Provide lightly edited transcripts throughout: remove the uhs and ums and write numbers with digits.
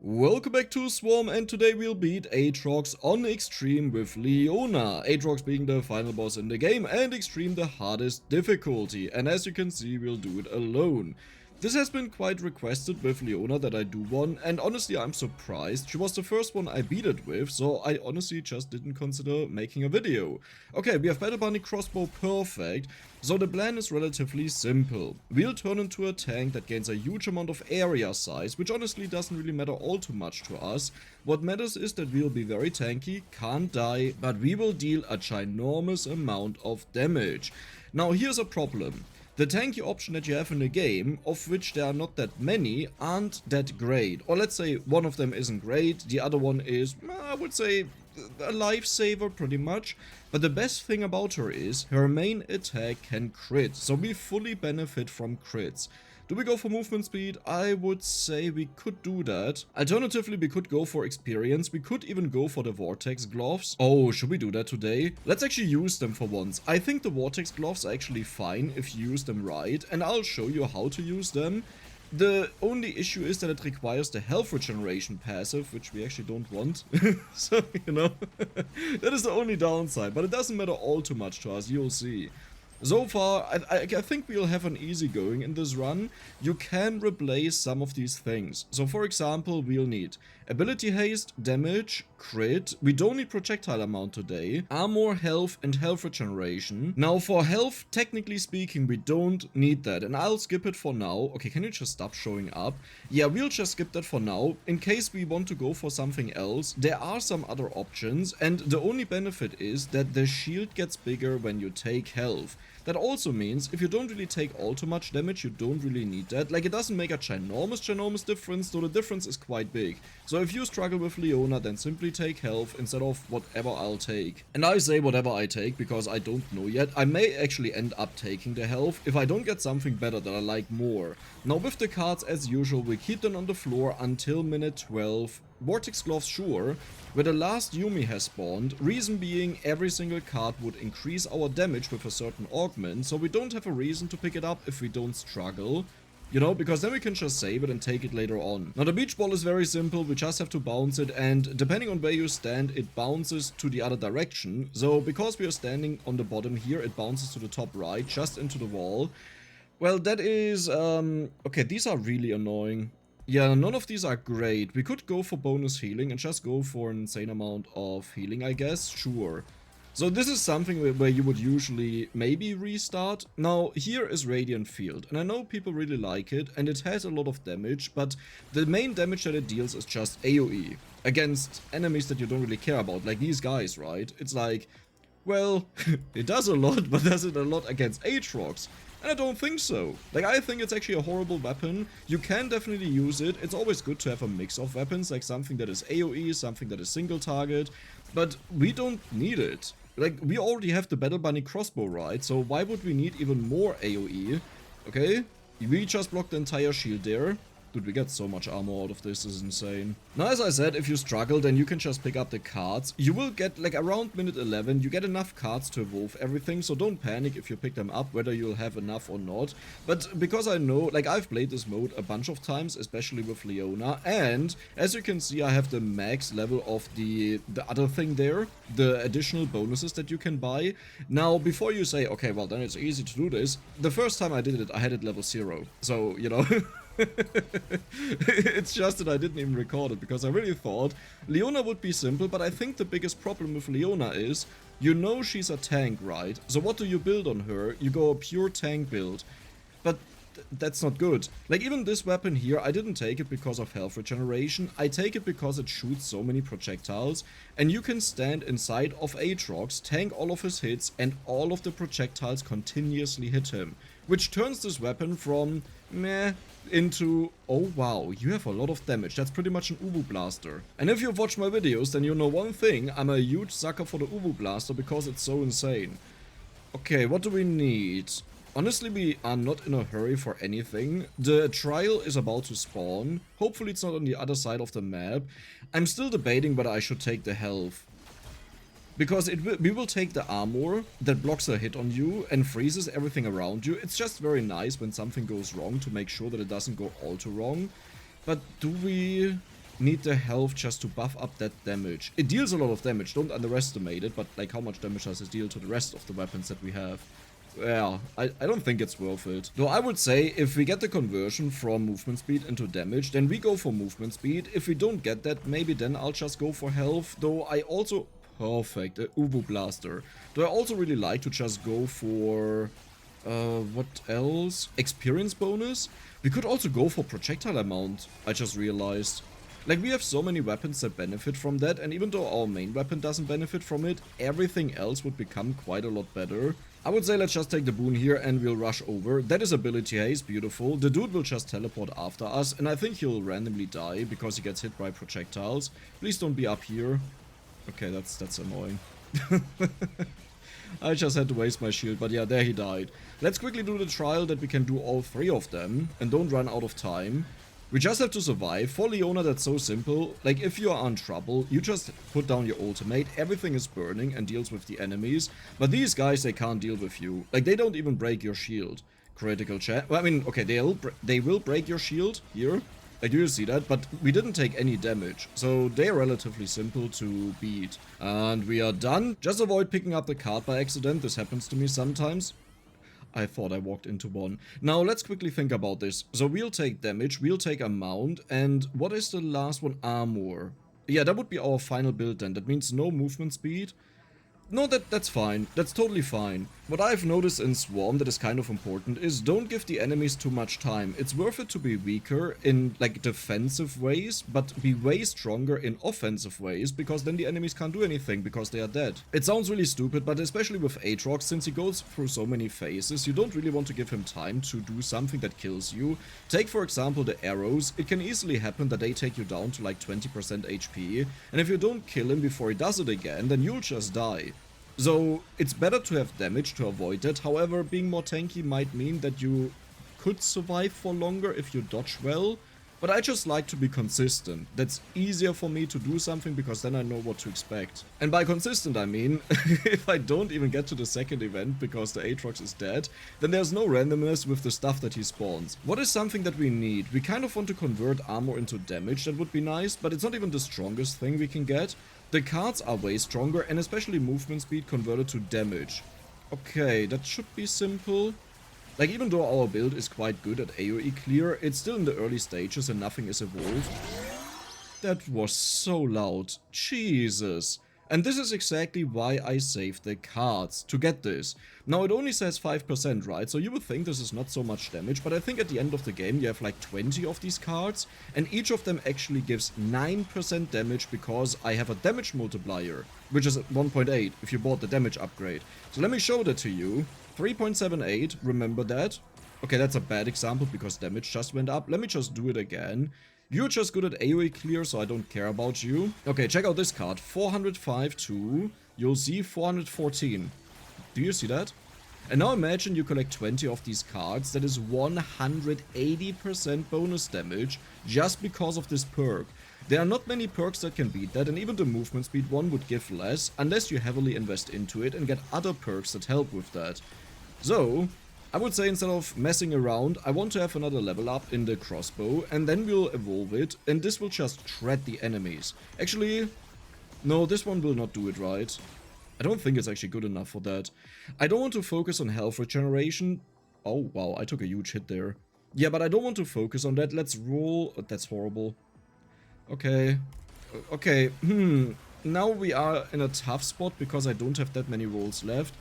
Welcome back to Swarm, and today we'll beat Aatrox on Extreme with Leona. Aatrox being the final boss in the game, and Extreme the hardest difficulty. And as you can see, we'll do it alone. This has been quite requested with Leona that I do one, and honestly I'm surprised. She was the first one I beat it with, so I honestly just didn't consider making a video. Okay, we have Battle Bunny Crossbow, perfect. So the plan is relatively simple. We'll turn into a tank that gains a huge amount of area size, which honestly doesn't really matter all too much to us. What matters is that we'll be very tanky, can't die, but we will deal a ginormous amount of damage. Now here's a problem. The tanky option that you have in the game, of which there are not that many, aren't that great. Or let's say one of them isn't great, the other one is, I would say, a lifesaver pretty much. But the best thing about her is, her main attack can crit, so we fully benefit from crits. Do we go for movement speed? I would say we could do that. Alternatively, we could go for experience. We could even go for the vortex gloves. Oh, should we do that today? Let's actually use them for once. I think the vortex gloves are actually fine if you use them right, and I'll show you how to use them. The only issue is that it requires the health regeneration passive, which we actually don't want. So, you know, that is the only downside, but it doesn't matter all too much to us, you'll see. So far, I think we'll have an easy going in this run. You can replace some of these things. So for example, we'll need ability haste, damage, crit. We don't need projectile amount today. Armor, health, and health regeneration. Now for health, technically speaking, we don't need that. And I'll skip it for now. Okay, can you just stop showing up? Yeah, we'll just skip that for now. In case we want to go for something else, there are some other options. And the only benefit is that the shield gets bigger when you take health. That also means if you don't really take all too much damage, you don't really need that. Like, it doesn't make a ginormous difference, though the difference is quite big. So if you struggle with Leona, then simply take health instead of whatever I'll take. And I say whatever I take because I don't know yet. I may actually end up taking the health if I don't get something better that I like more. Now with the cards, as usual, we keep them on the floor until minute 12. Vortex Gloves, sure, where the last Yumi has spawned, reason being every single card would increase our damage with a certain augment, so we don't have a reason to pick it up if we don't struggle. You know, because then we can just save it and take it later on. Now the beach ball is very simple, we just have to bounce it, and depending on where you stand, it bounces to the other direction. So because we are standing on the bottom here, it bounces to the top right, just into the wall. Well, that is, okay, these are really annoying. Yeah, none of these are great. We could go for bonus healing and just go for an insane amount of healing, I guess. Sure. So this is something where you would usually maybe restart. Now, here is Radiant Field, and I know people really like it, and it has a lot of damage, but the main damage that it deals is just AoE against enemies that you don't really care about, like these guys, right? It's like, well, it does a lot, but does it a lot against Aatrox? And I don't think so. Like, I think it's actually a horrible weapon. You can definitely use it. It's always good to have a mix of weapons, like something that is AoE, something that is single target. But we don't need it. Like, we already have the Battle Bunny Crossbow, right? So why would we need even more AoE? Okay, we just blocked the entire shield there. Dude, we get so much armor out of this is insane. Now, as I said, if you struggle, then you can just pick up the cards. You will get, like, around minute 11, you get enough cards to evolve everything, so don't panic if you pick them up, whether you'll have enough or not. But because I know, like, I've played this mode a bunch of times, especially with Leona, and as you can see, I have the max level of the other thing there, the additional bonuses that you can buy. Now, before you say, okay, well, then it's easy to do this, the first time I did it, I had it level 0, so, you know... It's just that I didn't even record it, because I really thought Leona would be simple, but I think the biggest problem with Leona is, you know she's a tank, right? So what do you build on her? You go a pure tank build. But that's not good. Like, even this weapon here, I didn't take it because of health regeneration. I take it because it shoots so many projectiles, and you can stand inside of Aatrox, tank all of his hits, and all of the projectiles continuously hit him. Which turns this weapon from meh into, oh wow, you have a lot of damage. That's pretty much an Uwu Blaster. And if you've watched my videos, then you know one thing, I'm a huge sucker for the Uwu Blaster because it's so insane. Okay, what do we need? Honestly, we are not in a hurry for anything. The trial is about to spawn. Hopefully it's not on the other side of the map. I'm still debating whether I should take the health. Because we will take the armor that blocks a hit on you and freezes everything around you. It's just very nice when something goes wrong to make sure that it doesn't go all too wrong. But do we... need the health just to buff up that damage. It deals a lot of damage, don't underestimate it, but like how much damage does it deal to the rest of the weapons that we have? Yeah, I don't think it's worth it. Though I would say if we get the conversion from movement speed into damage, then we go for movement speed. If we don't get that, maybe then I'll just go for health. Though I also... Perfect, Ubu Blaster. Though I also really like to just go for... what else? Experience bonus? We could also go for projectile amount, I just realized. Like, we have so many weapons that benefit from that, and even though our main weapon doesn't benefit from it, everything else would become quite a lot better. I would say let's just take the boon here and we'll rush over. That is ability haze, beautiful. The dude will just teleport after us, and I think he'll randomly die because he gets hit by projectiles. Please don't be up here. Okay, that's annoying. I just had to waste my shield, but yeah, there he died. Let's quickly do the trial that we can do all three of them, and don't run out of time. We just have to survive. For Leona, that's so simple. Like, if you are in trouble, you just put down your ultimate, everything is burning and deals with the enemies. But these guys, they can't deal with you. Like, they don't even break your shield. Critical chat. Well, I mean, okay, they will break your shield here. Like, do you see that? But we didn't take any damage, so they are relatively simple to beat. And we are done. Just avoid picking up the card by accident. This happens to me sometimes. I thought I walked into one. Now, let's quickly think about this. So we'll take damage, we'll take amount, and what is the last one? Armor. Yeah, that would be our final build then. That means no movement speed. No, that's fine. That's totally fine. What I've noticed in Swarm that is kind of important is don't give the enemies too much time. It's worth it to be weaker in, like, defensive ways, but be way stronger in offensive ways, because then the enemies can't do anything because they are dead. It sounds really stupid, but especially with Aatrox, since he goes through so many phases, you don't really want to give him time to do something that kills you. Take, for example, the arrows. It can easily happen that they take you down to like 20% HP, and if you don't kill him before he does it again, then you'll just die. So, it's better to have damage to avoid that. However, being more tanky might mean that you could survive for longer if you dodge well. But I just like to be consistent. That's easier for me to do something because then I know what to expect. And by consistent I mean, if I don't even get to the second event because the Aatrox is dead, then there's no randomness with the stuff that he spawns. What is something that we need? We kind of want to convert armor into damage, that would be nice, but it's not even the strongest thing we can get. The cards are way stronger, and especially movement speed converted to damage. Okay, that should be simple. Like, even though our build is quite good at AoE clear, it's still in the early stages and nothing is evolved. That was so loud. Jesus. And this is exactly why I saved the cards, to get this. Now, it only says 5%, right? So you would think this is not so much damage, but I think at the end of the game you have like 20 of these cards, and each of them actually gives 9% damage because I have a damage multiplier, which is 1.8 if you bought the damage upgrade. So let me show that to you. 3.78, remember that? Okay, that's a bad example because damage just went up. Let me just do it again. You're just good at AoE clear, so I don't care about you. Okay, check out this card. 405 to, you'll see 414. Do you see that? And now imagine you collect 20 of these cards. That is 180% bonus damage just because of this perk. There are not many perks that can beat that, and even the movement speed one would give less, unless you heavily invest into it and get other perks that help with that. So, I would say instead of messing around, I want to have another level up in the crossbow, and then we'll evolve it, and this will just shred the enemies. Actually, no, this one will not do it right. I don't think it's actually good enough for that. I don't want to focus on health regeneration. Oh, wow, I took a huge hit there. Yeah, but I don't want to focus on that. Let's roll. That's horrible. Okay. Okay, now we are in a tough spot because I don't have that many rolls left.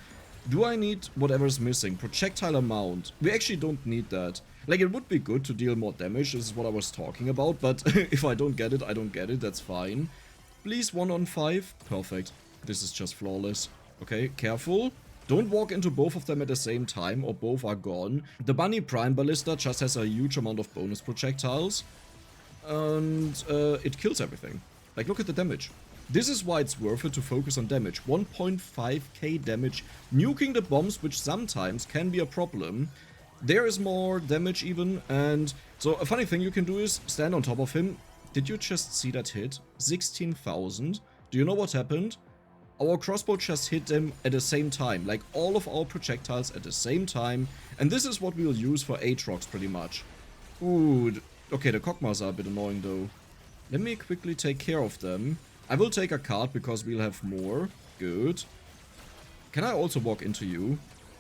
Do I need whatever's missing? Projectile amount. We actually don't need that. Like, it would be good to deal more damage, this is what I was talking about, but if I don't get it, I don't get it, that's fine. Please, 1 on 5. Perfect. This is just flawless. Okay, careful. Don't walk into both of them at the same time, or both are gone. The Bunny Prime Ballista just has a huge amount of bonus projectiles. And it kills everything. Like, look at the damage. This is why it's worth it to focus on damage. 1.5k damage, nuking the bombs, which sometimes can be a problem. There is more damage even, and so a funny thing you can do is stand on top of him. Did you just see that hit? 16,000. Do you know what happened? Our crossbow just hit them at the same time, like all of our projectiles at the same time, and this is what we'll use for Aatrox pretty much. Ooh, okay, the Kog'Maws are a bit annoying though. Let me quickly take care of them. I will take a card because we'll have more. Good. Can I also walk into you?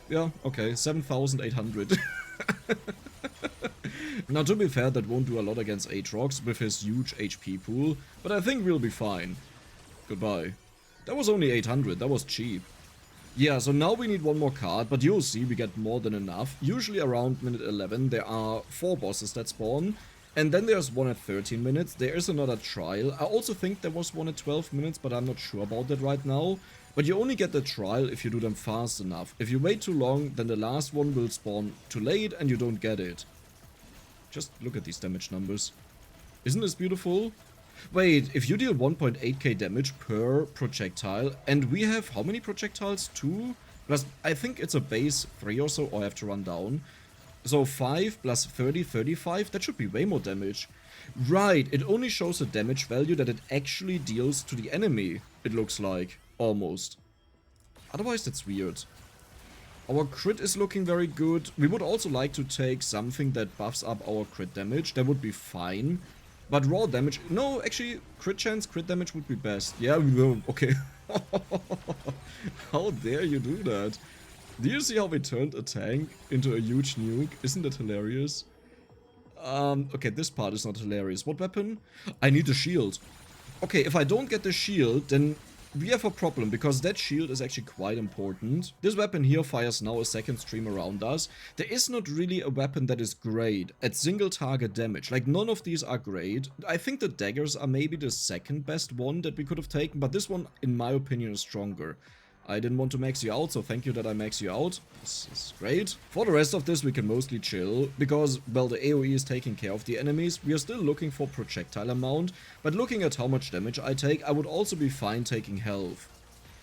Yeah, okay, 7,800. Now, to be fair, that won't do a lot against Aatrox with his huge HP pool, but I think we'll be fine. Goodbye. That was only 800, that was cheap. Yeah, so now we need one more card, but you'll see we get more than enough. Usually around minute 11 there are 4 bosses that spawn, and then there's one at 13 minutes, there is another trial. I also think there was one at 12 minutes, but I'm not sure about that right now. But you only get the trial if you do them fast enough. If you wait too long, then the last one will spawn too late and you don't get it. Just look at these damage numbers. Isn't this beautiful? Wait, if you deal 1.8k damage per projectile, and we have how many projectiles? 2? Plus, I think it's a base 3 or so, or I have to run down. So 5 plus 30, 35, that should be way more damage. Right, it only shows the damage value that it actually deals to the enemy, it looks like. Almost. Otherwise, that's weird. Our crit is looking very good. We would also like to take something that buffs up our crit damage. That would be fine. But raw damage... No, actually, crit chance, crit damage would be best. Yeah, we will. Okay. How dare you do that? Do you see how we turned a tank into a huge nuke? Isn't that hilarious? Okay, this part is not hilarious. What weapon? I need the shield. Okay, if I don't get the shield, then we have a problem, because that shield is actually quite important. This weapon here fires now a second stream around us. There is not really a weapon that is great at single target damage. Like, none of these are great. I think the daggers are maybe the second best one that we could have taken, but this one, in my opinion, is stronger. I didn't want to max you out, so thank you that I max you out. This is great. For the rest of this, we can mostly chill, because, well, the AoE is taking care of the enemies. We are still looking for projectile amount, but looking at how much damage I take, I would also be fine taking health.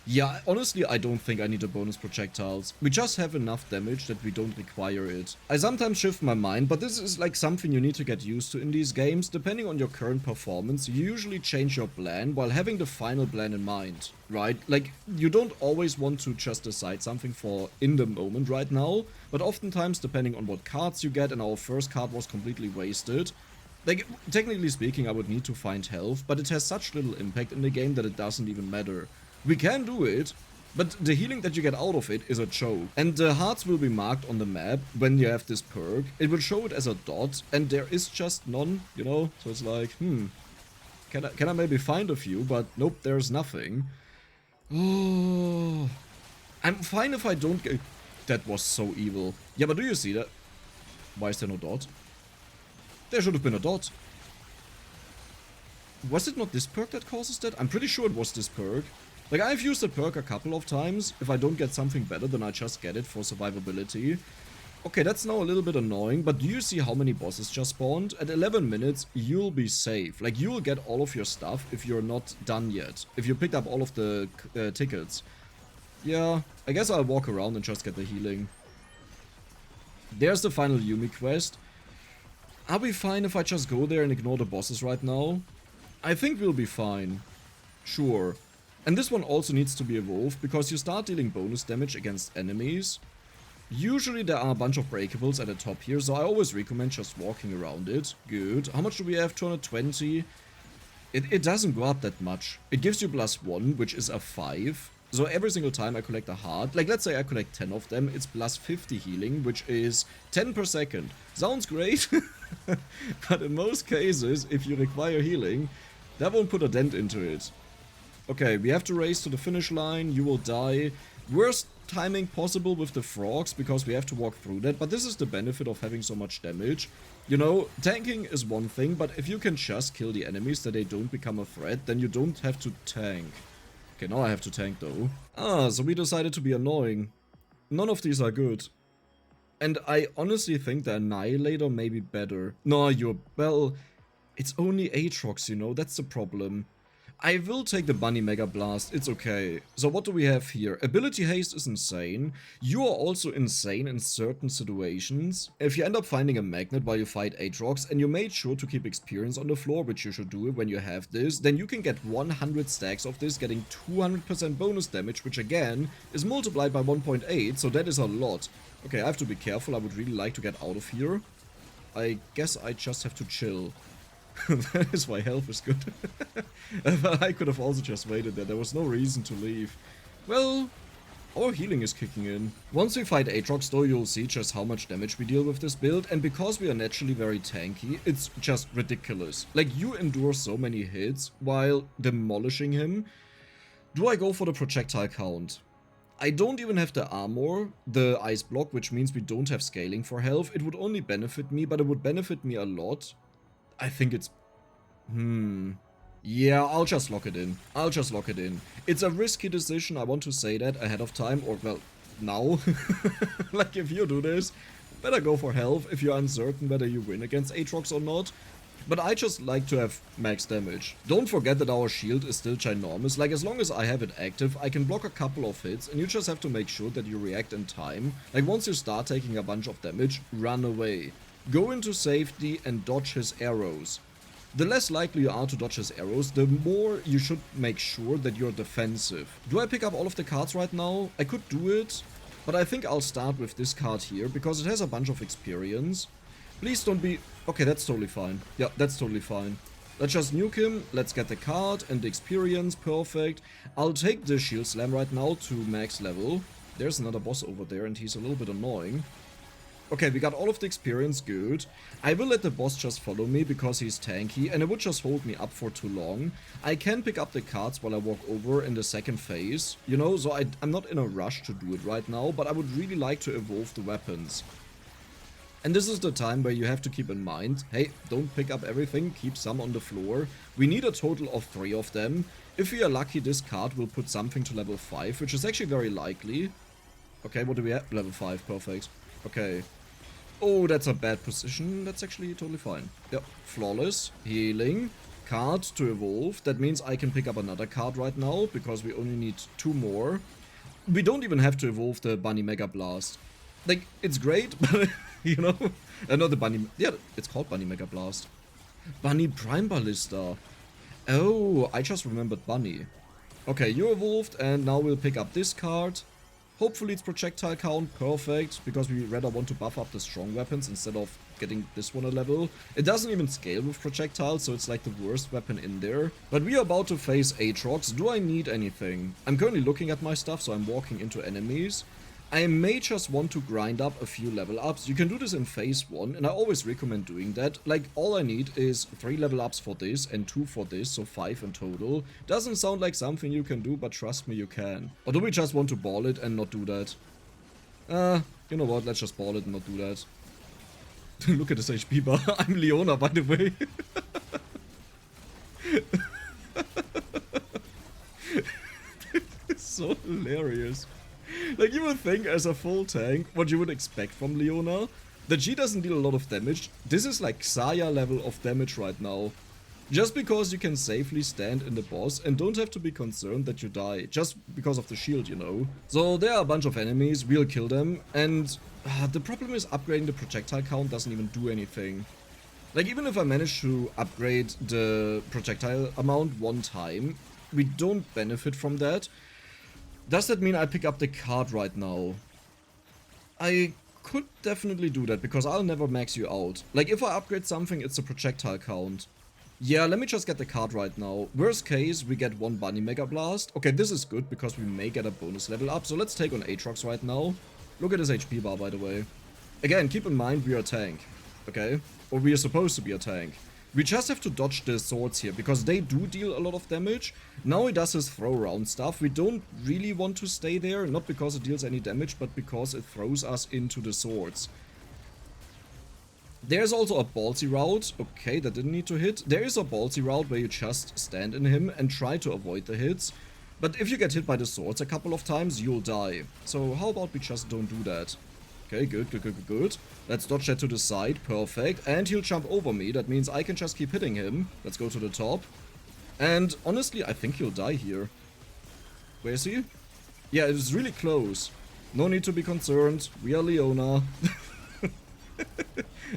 Yeah, honestly, I don't think I need a bonus projectiles. We just have enough damage that we don't require it. I sometimes shift my mind, but this is like something you need to get used to in these games. Depending on your current performance, you usually change your plan while having the final plan in mind, right? Like, you don't always want to just decide something for in the moment right now, but oftentimes, depending on what cards you get, and our first card was completely wasted, like, technically speaking, I would need to find health, but it has such little impact in the game that it doesn't even matter. We can do it, but the healing that you get out of it is a choke. And the hearts will be marked on the map when you have this perk. It will show it as a dot, and there is just none, you know? So it's like, can I maybe find a few? But nope, there's nothing. Oh, I'm fine if I don't get... That was so evil. Yeah, but do you see that? Why is there no dot? There should have been a dot. Was it not this perk that causes that? I'm pretty sure it was this perk. Like, I've used the perk a couple of times. If I don't get something better, then I just get it for survivability. Okay, that's now a little bit annoying, but do you see how many bosses just spawned? At 11 minutes, you'll be safe. Like, you'll get all of your stuff if you're not done yet. If you picked up all of the tickets. Yeah, I guess I'll walk around and just get the healing. There's the final Yumi quest. Are we fine if I just go there and ignore the bosses right now? I think we'll be fine. Sure. And this one also needs to be evolved, because you start dealing bonus damage against enemies. Usually there are a bunch of breakables at the top here, so I always recommend just walking around it. Good. How much do we have? 220. It doesn't go up that much. It gives you +1, which is a 5. So every single time I collect a heart, like let's say I collect 10 of them, it's +50 healing, which is 10 per second. Sounds great, but in most cases, if you require healing, that won't put a dent into it. Okay, we have to race to the finish line, you will die. Worst timing possible with the frogs, because we have to walk through that, but this is the benefit of having so much damage. You know, tanking is one thing, but if you can just kill the enemies that they don't become a threat, then you don't have to tank. Okay, now I have to tank though. Ah, so we decided to be annoying. None of these are good. And I honestly think the Annihilator may be better. No, well, it's only Aatrox, you know, that's the problem. I will take the Bunny Mega Blast, it's okay. So what do we have here? Ability Haste is insane. You are also insane in certain situations. If you end up finding a magnet while you fight Aatrox and you made sure to keep experience on the floor, which you should do when you have this, then you can get 100 stacks of this, getting 200% bonus damage, which again is multiplied by 1.8, so that is a lot. Okay, I have to be careful, I would really like to get out of here. I guess I just have to chill. That is why health is good. But I could have also just waited there. There was no reason to leave. Well, our healing is kicking in. Once we fight Aatrox though, you'll see just how much damage we deal with this build, and because we are naturally very tanky, it's just ridiculous. Like, you endure so many hits while demolishing him. Do I go for the projectile count? I don't even have the armor, the ice block, which means we don't have scaling for health. It would only benefit me, but it would benefit me a lot. I think it's... Yeah, I'll just lock it in. I'll just lock it in. It's a risky decision, I want to say that ahead of time, or, well, now. Like, if you do this, better go for health if you're uncertain whether you win against Aatrox or not. But I just like to have max damage. Don't forget that our shield is still ginormous. Like, as long as I have it active, I can block a couple of hits, and you just have to make sure that you react in time. Like, once you start taking a bunch of damage, run away. Go into safety and dodge his arrows. The less likely you are to dodge his arrows, the more you should make sure that you're defensive. Do I pick up all of the cards right now? I could do it, but I think I'll start with this card here, because it has a bunch of experience. Please don't be... Okay, that's totally fine. Yeah, that's totally fine. Let's just nuke him, let's get the card and the experience, perfect. I'll take the shield slam right now to max level. There's another boss over there and he's a little bit annoying. Okay, we got all of the experience, good. I will let the boss just follow me because he's tanky and it would just hold me up for too long. I can pick up the cards while I walk over in the second phase, you know, so I'm not in a rush to do it right now, but I would really like to evolve the weapons. And this is the time where you have to keep in mind, hey, don't pick up everything, keep some on the floor. We need a total of 3 of them. If we are lucky, this card will put something to level 5, which is actually very likely. Okay, what do we have? Level 5, perfect. Okay. Oh, that's a bad position. That's actually totally fine. Yep, flawless. Healing. Card to evolve. That means I can pick up another card right now, because we only need 2 more. We don't even have to evolve the Bunny Mega Blast. Like, it's great, but, you know... not the Bunny... Yeah, it's called Bunny Mega Blast. Bunny Prime Ballista. Oh, I just remembered Bunny. Okay, you evolved, and now we'll pick up this card. Hopefully it's projectile count, perfect, because we rather want to buff up the strong weapons instead of getting this one a level. It doesn't even scale with projectile, so it's like the worst weapon in there. But we are about to face Aatrox. Do I need anything? I'm currently looking at my stuff, so I'm walking into enemies. I may just want to grind up a few level ups. You can do this in phase 1, and I always recommend doing that. Like, all I need is 3 level ups for this and 2 for this, so 5 in total. Doesn't sound like something you can do, but trust me, you can. Or do we just want to ball it and not do that? You know what, let's just ball it and not do that. Look at this HP bar. I'm Leona, by the way. It's so hilarious. Like, you would think as a full tank, what you would expect from Leona, that she doesn't deal a lot of damage. This is like Saya level of damage right now. Just because you can safely stand in the boss and don't have to be concerned that you die, just because of the shield, you know. So there are a bunch of enemies, we'll kill them, and the problem is upgrading the projectile count doesn't even do anything. Like, even if I manage to upgrade the projectile amount 1 time, we don't benefit from that. Does that mean I pick up the card right now? I could definitely do that, because I'll never max you out. Like, if I upgrade something, it's a projectile count. Yeah, let me just get the card right now. Worst case, we get 1 Bunny Mega Blast. Okay, this is good, because we may get a bonus level up. So let's take on Aatrox right now. Look at his HP bar, by the way. Again, keep in mind, we are a tank. Okay? Or we are supposed to be a tank. We just have to dodge the swords here, because they do deal a lot of damage. Now he does his throw around stuff. We don't really want to stay there, not because it deals any damage, but because it throws us into the swords. There's also a ballsy route. Okay, that didn't need to hit. There is a ballsy route where you just stand in him and try to avoid the hits. But if you get hit by the swords a couple of times, you'll die. So how about we just don't do that? Okay, good. Let's dodge that to the side, perfect. And he'll jump over me, that means I can just keep hitting him. Let's go to the top. And honestly, I think he'll die here. Where is he? Yeah, it was really close. No need to be concerned, we are Leona.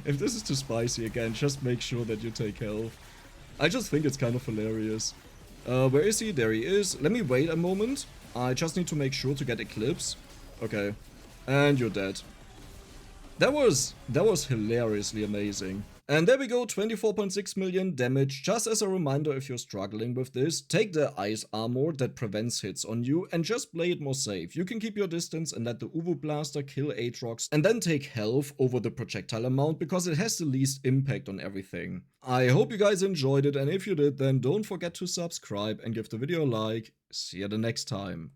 If this is too spicy again, just make sure that you take health. I just think it's kind of hilarious. Where is he? There he is. Let me wait a moment. I just need to make sure to get Eclipse. Okay. And you're dead. That was hilariously amazing. And there we go, 24.6 million damage. Just as a reminder, if you're struggling with this, take the ice armor that prevents hits on you and just play it more safe. You can keep your distance and let the Uwu Blaster kill Aatrox, and then take health over the projectile amount because it has the least impact on everything. I hope you guys enjoyed it, and if you did, then don't forget to subscribe and give the video a like. See you the next time.